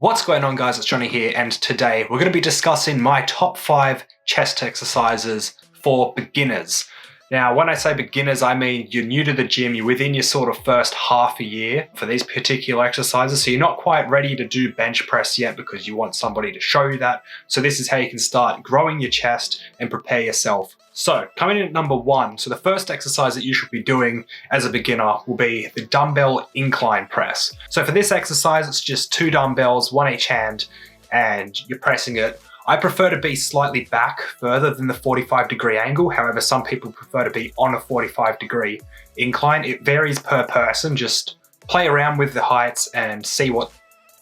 What's going on, guys? It's Johnny here, and today we're going to be discussing my top 5 chest exercises for beginners. Now, when I say beginners, I mean you're new to the gym, you're within your sort of first half a year for these particular exercises, so you're not quite ready to do bench press yet because you want somebody to show you that. So this is how you can start growing your chest and prepare yourself. So coming in at number 1, so the first exercise that you should be doing as a beginner will be the dumbbell incline press. So for this exercise, it's just 2 dumbbells, 1 each hand, and you're pressing it. I prefer to be slightly back further than the 45-degree angle. However, some people prefer to be on a 45-degree incline. It varies per person. Just play around with the heights and see what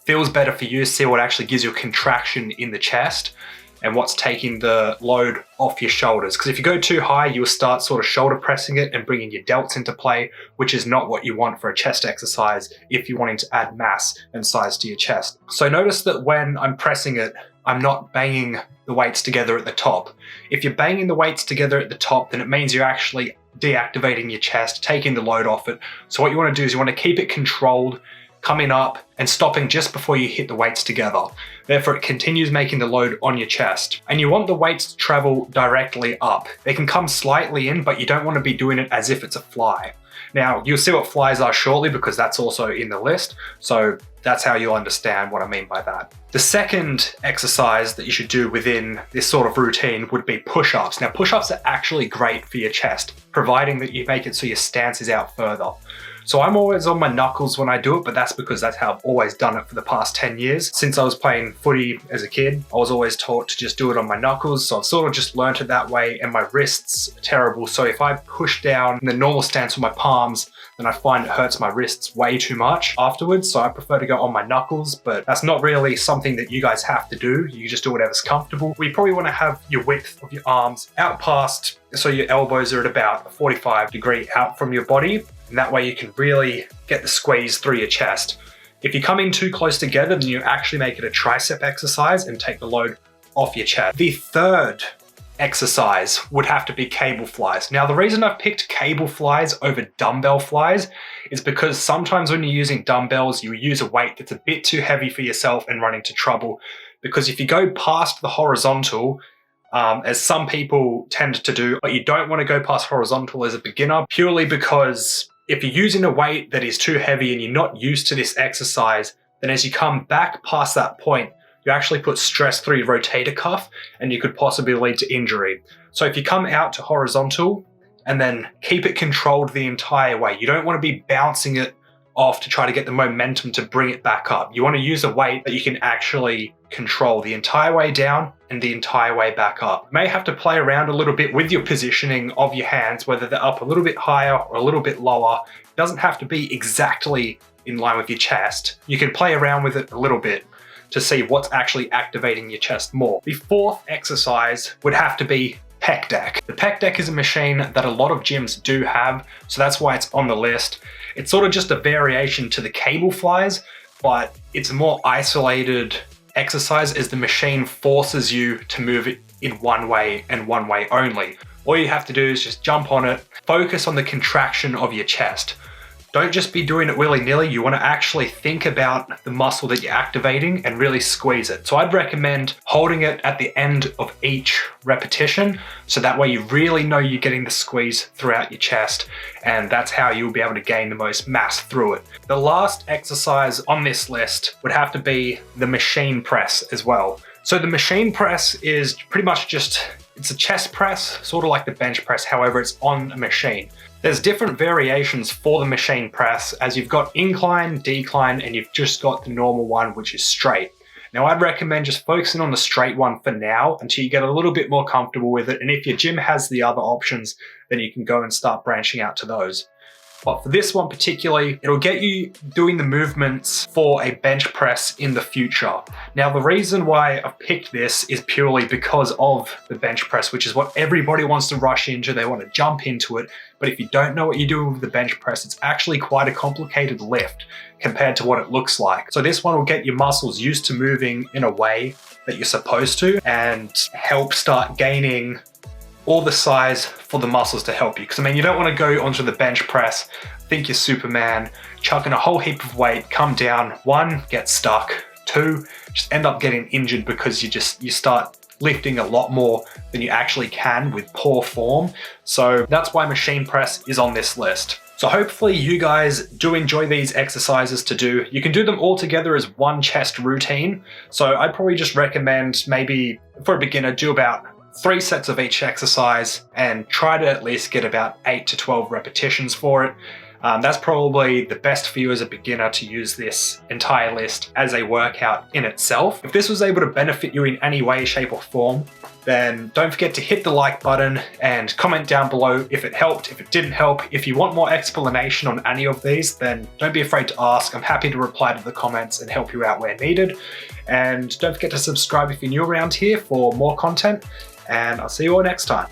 feels better for you, see what actually gives you a contraction in the chest and what's taking the load off your shoulders. Because if you go too high, you'll start sort of shoulder pressing it and bringing your delts into play, which is not what you want for a chest exercise if you're wanting to add mass and size to your chest. So notice that when I'm pressing it, I'm not banging the weights together at the top. If you're banging the weights together at the top, then it means you're actually deactivating your chest, taking the load off it. So what you want to do is you want to keep it controlled, coming up and stopping just before you hit the weights together. Therefore, it continues making the load on your chest. And you want the weights to travel directly up. They can come slightly in, but you don't want to be doing it as if it's a fly. Now, you'll see what flies are shortly because that's also in the list. So that's how you'll understand what I mean by that. The second exercise that you should do within this sort of routine would be push-ups. Now, push-ups are actually great for your chest, providing that you make it so your stance is out further. So I'm always on my knuckles when I do it, but that's because that's how I've always done it for the past 10 years. Since I was playing footy as a kid, I was always taught to just do it on my knuckles. So I've sort of just learnt it that way, and my wrists are terrible. So if I push down in the normal stance with my palms, then I find it hurts my wrists way too much afterwards. So I prefer to go on my knuckles, but that's not really something that you guys have to do. You just do whatever's comfortable. We probably want to have your width of your arms out past, so your elbows are at about a 45-degree out from your body. And that way you can really get the squeeze through your chest. If you come in too close together, then you actually make it a tricep exercise and take the load off your chest. The third exercise would have to be cable flies. Now, the reason I've picked cable flies over dumbbell flies is because sometimes when you're using dumbbells, you use a weight that's a bit too heavy for yourself and run into trouble. Because if you go past the horizontal, as some people tend to do, but you don't want to go past horizontal as a beginner, purely because if you're using a weight that is too heavy and you're not used to this exercise, then as you come back past that point, you actually put stress through your rotator cuff and you could possibly lead to injury. So if you come out to horizontal and then keep it controlled the entire way, you don't want to be bouncing it off to try to get the momentum to bring it back up. You want to use a weight that you can actually control the entire way down and the entire way back up. You may have to play around a little bit with your positioning of your hands, whether they're up a little bit higher or a little bit lower. It doesn't have to be exactly in line with your chest. You can play around with it a little bit to see what's actually activating your chest more. The fourth exercise would have to be pec deck. The pec deck is a machine that a lot of gyms do have, so that's why it's on the list. It's sort of just a variation to the cable flies, but it's a more isolated exercise as the machine forces you to move it in one way and one way only. All you have to do is just jump on it, focus on the contraction of your chest. Don't just be doing it willy-nilly. You want to actually think about the muscle that you're activating and really squeeze it. So I'd recommend holding it at the end of each repetition, so that way you really know you're getting the squeeze throughout your chest, and that's how you'll be able to gain the most mass through it. The last exercise on this list would have to be the machine press as well. So the machine press is pretty much just, it's a chest press, sort of like the bench press, however, it's on a machine. There's different variations for the machine press, as you've got incline, decline, and you've just got the normal one, which is straight. Now, I'd recommend just focusing on the straight one for now until you get a little bit more comfortable with it. And if your gym has the other options, then you can go and start branching out to those. But for this one particularly, it'll get you doing the movements for a bench press in the future. Now, the reason why I've picked this is purely because of the bench press, which is what everybody wants to rush into. They want to jump into it. But if you don't know what you're doing with the bench press, it's actually quite a complicated lift compared to what it looks like. So this one will get your muscles used to moving in a way that you're supposed to and help start gaining all the size for the muscles to help you. Because I mean, you don't want to go onto the bench press, think you're Superman, chucking a whole heap of weight, come down, 1, get stuck, 2, just end up getting injured because you start lifting a lot more than you actually can with poor form. So that's why machine press is on this list. So hopefully you guys do enjoy these exercises to do. You can do them all together as one chest routine. So I'd probably just recommend, maybe for a beginner, do about 3 sets of each exercise and try to at least get about 8 to 12 repetitions for it. That's probably the best for you as a beginner, to use this entire list as a workout in itself. If this was able to benefit you in any way, shape or form, then don't forget to hit the like button and comment down below if it helped, if it didn't help. If you want more explanation on any of these, then don't be afraid to ask. I'm happy to reply to the comments and help you out where needed. And don't forget to subscribe if you're new around here for more content, and I'll see you all next time.